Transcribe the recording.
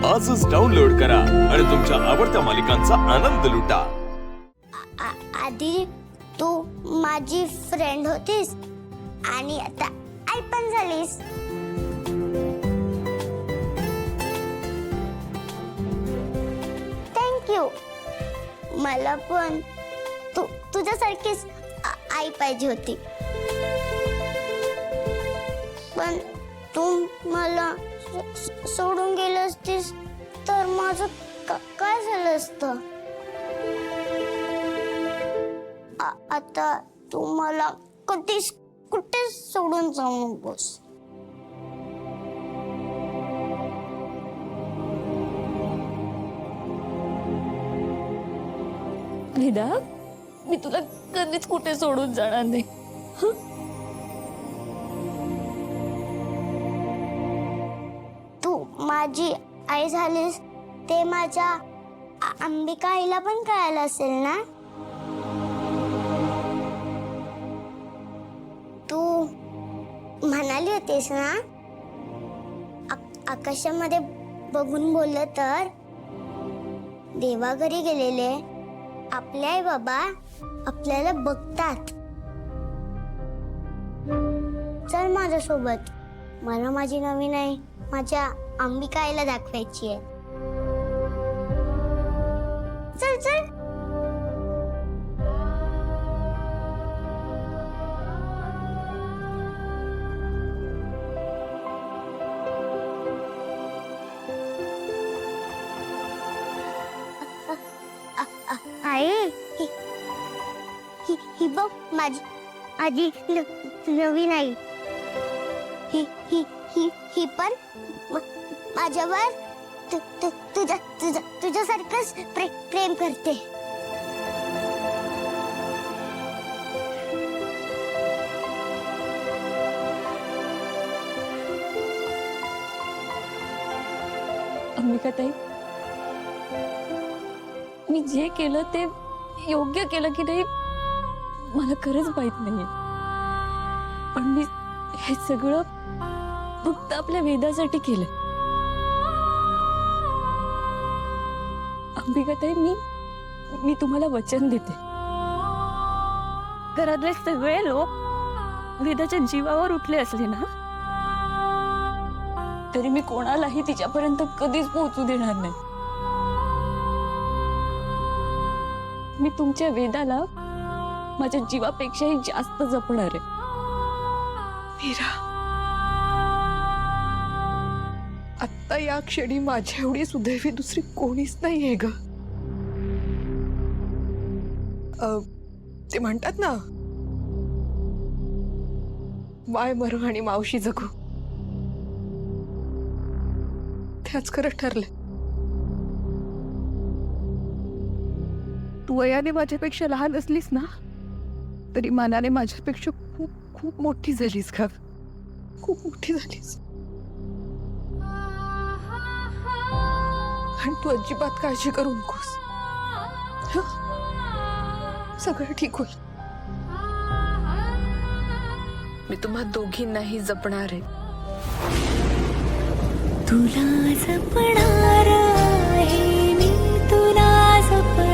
आजच डाउनलोड करा आणि तुमच्या आवडत्या मालिकांचा आनंद लुटा। आधी तू माझी फ्रेंड होतीस आणि आता आई पण झालीस। थँक्यू। मला पण तुझ्यासारखीच आई पाहिजे होती, पण तू मला सोडून गेली असतीस तर माझं काय झालं असतं। आता तू मला कधीच कुठेच सोडून जाऊ नकोस। वेदा, मी तुला कधीच कुठे सोडून जाणार नाही। तू माझी आई झालीस ते माझ्या अंबिका आईला पण कळालं असेल ना। तू म्हणाली होतीस ना, आकाशामध्ये बघून बोललं तर देवा घरी गेलेले आपले आई बाबा आपल्याला बघतात। चल माझ्यासोबत, मला माझी नवीन आई माझ्या अंबिका आईला दाखवायची आहे। चल चल। आई, ही बघ माझी नवीन आई। ही पण माझ्यावर तुझ्यासारखंच प्रेम करते। अंबिका ताई, मी जे केलं ते योग्य केलं की नाही मला खरंच माहित नाही, पण मी हे सगळं फक्त आपल्या वेदासाठी केलं। अंबिका ताई, मी तुम्हाला वचन देते, घरातले सगळे लोक वेदाच्या जीवावर उठले असले ना तरी मी कोणालाही तिच्यापर्यंत कधीच पोहोचू देणार नाही। मी तुमच्या वेदाला माझ्या जीवापेक्षाही जास्त जपणार आहे। मीरा, आता या क्षणी माझ्या एवढी सुदैवी दुसरी कोणीच नाहीये ग। ते म्हणतात ना, माय मरो आणि मावशी जगू, त्याच खरं ठरले। तू वयाने माझ्यापेक्षा लहान असलीस ना तरी मनाने माझ्यापेक्षा खूप खूप मोठी झालीस का, खूप मोठी झालीस। आणि तू अजिबात काळजी करू नकोस, हं? सगळं ठीक होईल। मी तुम्हा दोघींनाही जपणार आहे। तुला जपणार आहे मी, तुला जपणार।